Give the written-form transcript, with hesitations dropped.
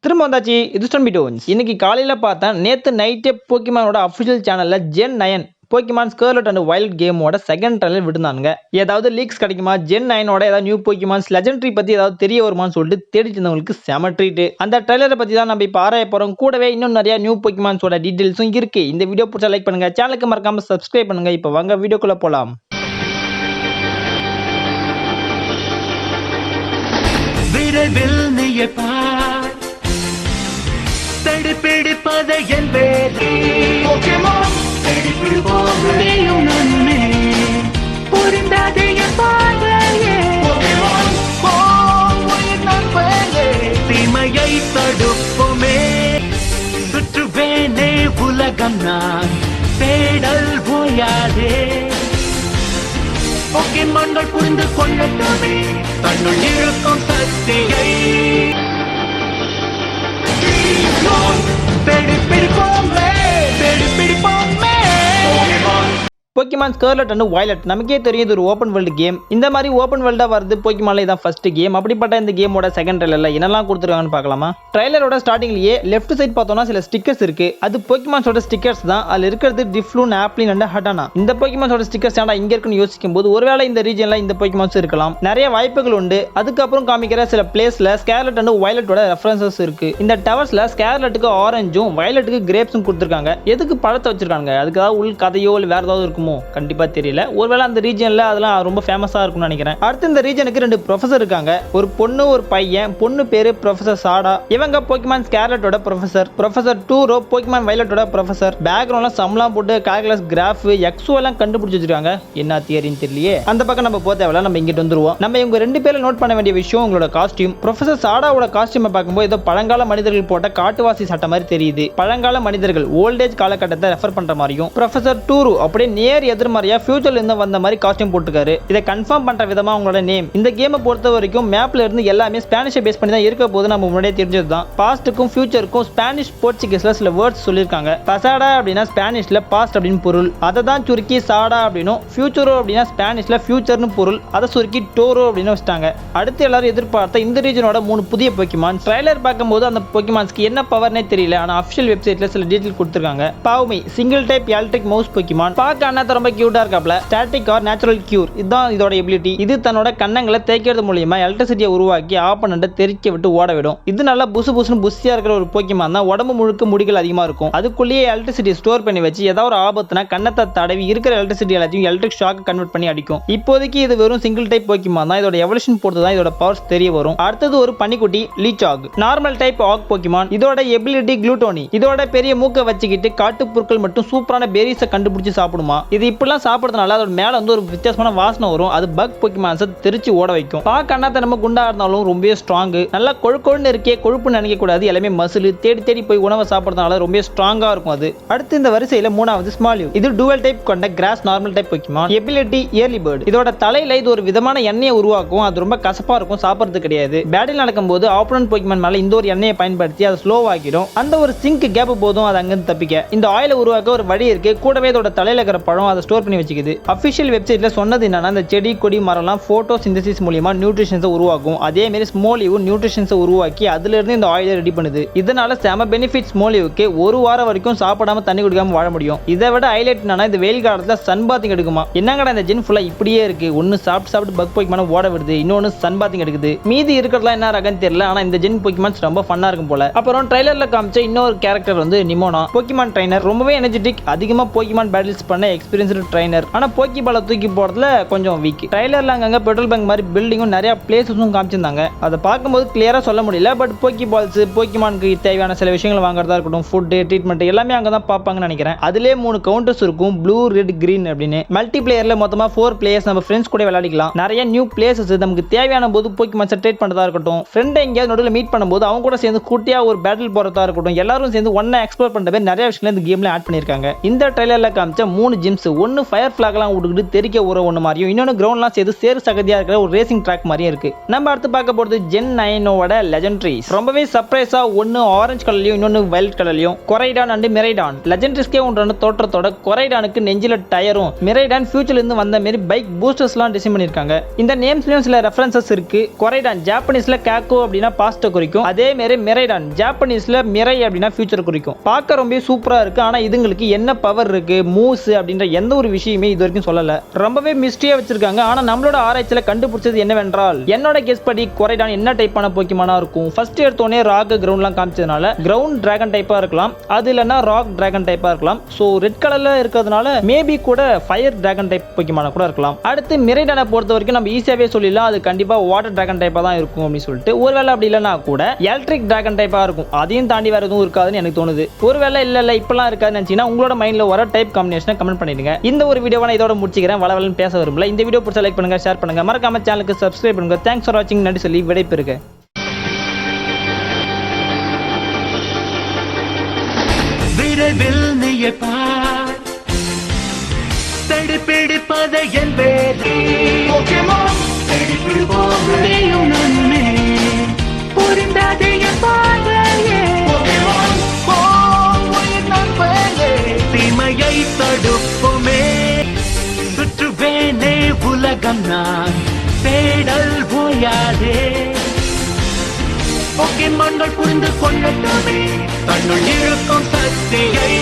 திரும்ப வந்தாச்சு. இது ஸ்டம்பிடோன்ஸ். இன்னைக்கு காலையில பார்த்தேன். நேத்து நைட்டே போக்கிமானோட அஃபிஷியல் சேனல்ல gen 9 Pokemon Scarlet and wild கேமோட செகண்ட் ட்ரைலர் விட்டுருந்தாங்க. ஏதாவது லீக்ஸ் கிடைக்குமா, ஜென் 9ஓட ஏதாவது நியூ போக்கிமான்ஸ் லெஜெண்டரி பத்தி ஏதாவது தெரிய வருமான்னு சொல்லிட்டு தேடிட்டு இருந்தவங்களுக்கு செம ட்ரீட். அந்த ட்ரைலரை பத்தி தான் நம்ம இப்ப ஆராய போறோம். கூடவே இன்னும் நிறைய நியூ போக்கிமான்ஸோட டீடைல்ஸும் இருக்கு. இந்த வீடியோ பிடிச்சா லைக் பண்ணுங்க, சேனலுக்கு மறக்காம சப்ஸ்கிரைப் பண்ணுங்க. இப்ப வாங்க வீடியோக்குள்ள போலாம். விரைவில் நீயே பார் தடுப்பிடிப்பதை என் வேலை தடுப்பிடிப்போம் நன்மை புரிந்தாதே என் பார்வையே தீமையை தடுப்போமே சுற்றுவேனே உலகம் நான் தேடல் போயாதே போக்கிமான்கள் புரிந்து கொள்ளட்டுமே தன்னுள் இருக்கும் சக்தியை தேடிப்பிடிப்போமே போக்கிமான் ஸ்கார்லெட் அண்ட் வைலட் நமக்கே தெரியும், இது ஒரு ஓப்பன் வேர்ல்டு கேம். இந்த மாதிரி ஓப்பன் வேர்ல்டா வருது போக்கிமான்ல இதான் ஃபர்ஸ்ட் கேம். அப்படிப்பட்ட இந்த கேமோட செகண்ட் ட்ரைலர்ல என்னெல்லாம் கொடுத்துருக்காங்கன்னு பார்க்கலாமா. ட்ரைலரோட ஸ்டார்டிங்லயே லெஃப்ட் சைட் பார்த்தோம்னா சில ஸ்டிக்கர்ஸ் இருக்கு. அது போக்கிமான்ஸோட ஸ்டிக்கர்ஸ் தான். அதுல இருக்கிறது டிஃப்ளூன், ஆப்ளின் அண்ட் ஹட்டானா. இந்த போக்கிமான்ஸோட ஸ்டிக்கர்ஸ் ஏன்டா இங்க இருக்குன்னு யோசிக்கும் போது ஒருவேளை இந்த ரீஜன்ல இந்த போக்கிமான்ஸ் இருக்கலாம். நிறைய வாய்ப்புகள் உண்டு. அதுக்கப்புறம் காமிக்கிற சில பிளேஸ்ல ஸ்கார்லெட் அண்ட் வைலட்டோட ரெஃபரன்சஸ் இருக்கு. இந்த டவர்ஸ்ல ஸ்கார்லெட்டுக்கு ஆரஞ்சும் வைலட்டுக்கு கிரேப்ஸும் கொடுத்துருக்காங்க. எதுக்கு பழத்தை வச்சிருக்காங்க? அதுக்கு ஏதாவது உள் கதையோ இல்லை வேற ஏதாவது இருக்குமோ? கண்டிப்பா தெரியல. ஒருவேளை அந்த ரீஜன்ல அதெல்லாம் ரொம்ப ஃபேமஸா இருக்கும்னு நினைக்கிறேன். அடுத்து இந்த ரீஜனுக்கு 2 ப்ரொஃபசர் இருக்காங்க. ஒரு பொண்ணு ஒரு பையன். பொண்ணு பேரு ப்ரொஃபசர் சாடா. இவங்க போக்கிமான் ஸ்கார்லெட்டோட ப்ரொஃபசர். ப்ரொஃபசர் டூரோ போக்கிமான் வைலட்டோட ப்ரொஃபசர். பேக்ரவுண்ட்ல சம்லாம் போட்டு கால்குலஸ், கிராஃப், எக்ஸோ எல்லாம் கண்டுபிடிச்சு வச்சிருக்காங்க. என்ன தியரின்னு தெரியலையே. அந்த பக்கம் நம்ம போக தேவையில்ல, நம்ம இங்கிட்டு வந்துருவோம். நம்ம இவங்க 2 பேரை நோட் பண்ண வேண்டிய விஷயம் உங்களோட காஸ்டியூம். ப்ரொஃபசர் சாடாவோட காஸ்டியூமை பார்க்கும்போது ஏதோ பழங்கால மனிதர்கள் போட்ட காட்டுவாசி சட்டை மாதிரி தெரியுது. பழங்கால மனிதர்கள் ஓல்டேஜ் காலகட்டத்தை ரெஃபர் பண்ற மாதிரியும். ப்ரொஃபசர் டூரு அப்படியே நேர் எதிர்மறையா ஃபியூச்சர்ல இருந்து வந்த மாதிரி காஸ்டியூம் போட்டுருக்காரு. இதை கன்ஃபார்ம் பண்ற விதமா உங்களோட நேம். இந்த கேமை பொறுத்த வரைக்கும் மேப்ல இருந்து எல்லாமே ஸ்பானிஷை பேஸ் பண்ணி தான் இருக்க போது நம்ம முன்னாடியே தெரிஞ்சது தான். பாஸ்ட்டுக்கும் ஃபியூச்சருக்கும் ஸ்பானிஷ் போர்ச்சுகீஸ்ல சில வேர்ட்ஸ் சொல்லியிருக்காங்க. பசாடா அப்படின்னா ஸ்பானிஷ்ல பாஸ்ட் அப்படின்னு பொருள். அதை தான் சுருக்கி சாடா அப்படின்னும், ஃபியூச்சரோ அப்படின்னா ஸ்பானிஷ்ல ஃபியூச்சர்னு பொருள். அதை சுருக்கி டோரோ அப்படின்னு வச்சிட்டாங்க. அடுத்து எல்லாரும் எதிர்பார்த்த இந்த ரீஜனோட 3 புதிய போக்கிமான். ட்ரைலர் பார்க்கும்போது அந்த போக்கிமான்ஸ்க்கு என்ன பவர்னே தெரியல. ஆனா அஃபிஷியல் வெப்சைட்ல சில டீடைல் கொடுத்துருக்காங்க. Pawmi single type electric mouse Pokemon. பார்க்க அண்ணா ரொம்ப கியூட்டா இருக்காப்ல. ஸ்டாட்டிக் ஆர் நேச்சுரல் கியூர், இதுதான் இதோட எபிலிட்டி. இது தன்னோட கண்ணங்களை தேய்க்கிறது மூலமா எலக்ட்ரிசிட்டியை உருவாக்கி ஆப்பனண்ட்டை தெறிக்க விட்டு ஓட விடும். இது நல்லா புசு புசுன்னு புஷியா இருக்கிற ஒரு போக்கிமான் தான். உடம்பு முழுக்க முடிகள் அதிகமா இருக்கும். அதுக்குள்ளேயே எலக்ட்ரிசிட்டி ஸ்டோர் பண்ணி வச்சு ஏதாவது ஒரு ஆபத்துனா கண்ணத்தை தடவி இருக்கிற எலக்ட்ரிசிட்டி எல்லாத்தையும் எலக்ட்ரிக் ஷாக் கன்வெர்ட் பண்ணி அடிக்கும். இப்போதைக்கு இது வெறும் சிங்கிள் டைப் போக்கிமான் தான். இதோட எவல்யூஷன் பொறுத்து தான் இதோட பவர்ஸ் தெரிய வரும். அடுத்தது ஒரு பனிக்குட்டி லீச்சாக். நார்மல் டைப் ஆக் போக்கிமான். இதோட எபிலிட்டி குளூட்டோனி. இதோட பெரிய மூக்கை வச்சுக்கிட்டு காட்டு பொருட்கள் மட்டும் சூப்பரான பெரிஸை கண்டுபிடிச்சு சாப்பிடுமா. இது இப்பெல்லாம் சாப்பிடுறதுனால அதோட மேல வந்து ஒரு வித்தியாசமான வாசனை வரும். அது பக் போக்கிமான்ஸை தெரிச்சு ஓட வைக்கும். பார்க்க அண்ணாத்த நம்ம குண்டா இருந்தாலும் ரொம்ப ஸ்ட்ராங். நல்லா கொழுக்கொழுன்னு இருக்கே, கொழுப்புன்னு நினைக்க கூடாது. எல்லாமே மசில். தேடி தேடி போய் உணவை சாப்பிடுறதுனால ரொம்ப ஸ்ட்ராங்கா இருக்கும் அது. அடுத்து இந்த வரிசையில 3வது ஸ்மால்யூ. இது டுவல் டைப் கொண்ட grass normal type Pokemon. Ability early bird. இதோட தலையில இது ஒரு விதமான எண்ணெயை உருவாக்கும். அது ரொம்ப கசப்பா இருக்கும், சாப்பிடுறது கிடையாது. பேட்டில் நடக்கும்போது ஆப்போனன்ட் போக்கிமான் மேல இந்த ஒரு எண்ணெயை பயன்படுத்தி அதை ஸ்லோ ஆக்கிடும். அந்த ஒரு சிங்க் கேப் போதும் அது அங்கிருந்து தப்பிக்க. இந்த ஆயிலை உருவாக்க ஒரு வழி இருக்கு. கூடவே இதோட தலையில இருக்கிற பழம் அதை ஸ்டோர் பண்ணி வச்சுக்குது. அஃபிஷியல் வெப்சைட்ல சொன்னது என்னன்னா, இந்த செடி கொடி மரம்லாம் போட்டோ சிந்தசிஸ் மூலமா நியூட்ரிஷன்ஸை உருவாக்கும். அதே மாதிரி ஸ்மோலியூ நியூட்ரிஷன்ஸை உருவாக்கி அதுல இருந்து இந்த ஆயிலை ரெடி பண்ணுது. இதனால செம பெனிஃபிட். ஸ்மோலியூக்கு ஒரு வாரம் வரைக்கும் சாப்பிடாம தண்ணி குடிக்காம வாழ முடியும். இதை விட ஹைலைட் என்னன்னா, இந்த வெயில் காலத்துல சன் பாத்திங் எடுக்குமா. என்னங்கடா இந்த ஜென் ஃபுல்லா இப்படியே இருக்கு. ஒன்னு சாப்பிட்டு பக் போக்கிமான ஓட விடுது, இன்னொன்னு சன் பாத்திங் எடுக்குது. மீதி இருக்கிறதுலாம் என்ன ரகன்னு தெரியல. ஆனா இந்த ஜென் போக்கிமான்ஸ் ரொம்ப ஃபன்னா இருக்கும் போல. அப்புறம் ட்ரைலர்ல காமிச்ச இன்னொரு கேரக்டர் வந்து நிமோனா. Pokemon trainer. ரொம்பவே எனர்ஜெட்டிக். அதிகமா போக்கிமான் பேட்டில்ஸ் பண்ண எக்ஸ்பீரியன்ஸ்டு ட்ரைனர். ஆனா போக்கி பால தூக்கி போறதுல கொஞ்சம் வீக். ட்ரைலர்ல அங்கங்க பெட்ரோல் பங்க் மாதிரி பில்டிங்கும் நிறைய பிளேஸஸும் காமிச்சிருந்தாங்க. அதை பார்க்கும்போது கிளியரா சொல்ல முடியல. பட் போக்கி பால்ஸ், போக்கிமானுக்கு தேவையான சில விஷயங்கள் வாங்குறதா இருக்கட்டும், ஃபுட், ட்ரீட்மெண்ட் எல்லாமே அங்கதான் பார்ப்பாங்கன்னு நினைக்கிறேன். அதுலயே 3 கவுண்டர்ஸ் இருக்கும், ப்ளூ, ரெட், கிரீன் அப்படின்னு. மல்டி பிளேயர்ல மொத்தமா 4 பிளேயர்ஸ் நம்ம ஃப்ரெண்ட்ஸ் கூட விளையாடிக்கலாம். நிறைய நியூ பிளேசஸ் நமக்கு தேவையான போது போக்கிமான்ஸை ட்ரேட் பண்றதா இருக்கட்டும், ஃப்ரெண்ட் எங்கேயாவது நடுவில் மீட் பண்ணும்போது அவங்க கூட சேர்ந்து கூட்டியா ஒரு பேட்டில் போறதா இருக்கட்டும், எல்லாரும் சேர்ந்து ஒன்னா எக்ஸ்ப்ளோர் பண்ற மாதிரி நிறைய விஷயங்கள் இந்த கேம்ல ஆட் பண்ணிருக்காங்க. இந்த ட்ரைலர்ல காமிச்ச 3 ஜிம்ஸ், ஒன்னு ஃபயர் ஃபிளாக்லாம் விட்டுக்கிட்டு தெறிக்க ஊற ஒன்று மாதிரியும் இன்னொன்று கிரவுண்ட்லாம் சேர்த்து சேறு சகதியாக இருக்கிற ஒரு ரேசிங் ட்ராக் மாதிரியும் இருக்கு. நம்ம அடுத்து பார்க்க போகிறது ஜென் 9ஓட லெஜெண்டரிஸ். ரொம்பவே சர்ப்ரைஸா ஒன்று ஆரஞ்சு கலர்லையும் இன்னொன்று வைல்ட் கலர்லையும் கொரைடான் அண்ட் மிரைடான். லெஜெண்டரிஸ்கே ஒன்றான தோற்றத்தோட கொரைடானுக்கு நெஞ்சில டயரும் மிரைடான் ஃபியூச்சர்ல இருந்து வந்த மாதிரி பைக் பூஸ்டர்ஸ்லாம் டிசைன் பண்ணியிருக்காங்க. இந்த நேம்ஸ்லயும் சில ரெஃபரன்சஸ் இருக்கு. கொரைடான் ஜாப்பனீஸ்ல கேக்கோ அப்படின்னா பாஸ்ட்டை குறிக்கும். அதே மாதிரி மிரைடான் ஜாப்பனீஸ்ல மிரை அப்படின்னா ஃபியூச்சர் குறிக்கும். பார்க்க ரொம்ப சூப்பரா இருக்கு. ஆனா இதுங்களுக்கு என்ன பவர் இருக்கு மூஸ் அப்படின்ற எந்த ஒரு விஷயமே இது வரைக்கும் சொல்லல. ரொம்பவே மிஸ்டரியா வச்சிருக்காங்க. ஆனா நம்மளோட ஆராய்ச்சியில கண்டுபிடிச்சது என்னவென்றால் என்னோட கெஸ் படி கொரைடான் என்ன டைப்பான போக்கிமானா இருக்கும். ஃபர்ஸ்ட் எடுத்தோடனே ராக் கிரவுண்ட்லாம் காமிச்சதுனால கிரவுண்ட் டிராகன் டைப்பா இருக்கலாம். அது இல்லைன்னா ராக் டிராகன் டைப்பா இருக்கலாம். ஸோ ரெட் கலர்ல இருக்கிறதுனால மேபி கூட ஃபயர் டிராகன் டைப் போக்கிமானா கூட இருக்கலாம். அடுத்து மிரைடானை பொறுத்த வரைக்கும் நம்ம ஈஸியாவே சொல்லிடலாம் அது கண்டிப்பா வாட்டர் டிராகன் டைப்பா தான் இருக்கும் அப்படின்னு சொல்லிட்டு. ஒருவேளை அப்படி இல்லைன்னா கூட எலக்ட்ரிக் டிராகன் டைப்பா இருக்கும். அதையும் தாண்டி வேற எதுவும் இருக்காதுன்னு எனக்கு தோணுது. ஒருவேளை இல்ல இப்பெல்லாம் இருக்காதுன்னு நினைச்சீங்கன்னா உங்களோட மைண்ட்ல வர டைப் காம்பினேஷனை கமெண்ட் பண்ணிடுங்க. இந்த ஒரு வீடியோவை நான் இதோட முடிச்சுக்கிறேன். வளவலன்னு பேச விரும்பல. இந்த வீடியோ பிடிச்ச லைக் பண்ணுங்க, ஷேர் பண்ணுங்க, மறக்காம சேனலுக்கு சப்ஸ்கிரைப் பண்ணுங்க. தேங்க்ஸ் ஃபார் வாட்சிங். நன்றி சொல்லி விடைபெறுக. விரைவில் நீயே பார் தடுப்பிடிப்பதை என் வேலை தடுப்பிடிப்போம் நன்மை புரிந்தாதே என் பார்வையே தீமையை தடுப்போமே சுற்றுவேனே உலகம் நான் தேடல் ஓயாதே போக்கிமான்கள் புரிந்து கொள்ளட்டுமே தன்னுள் இருக்கும் சக்தியை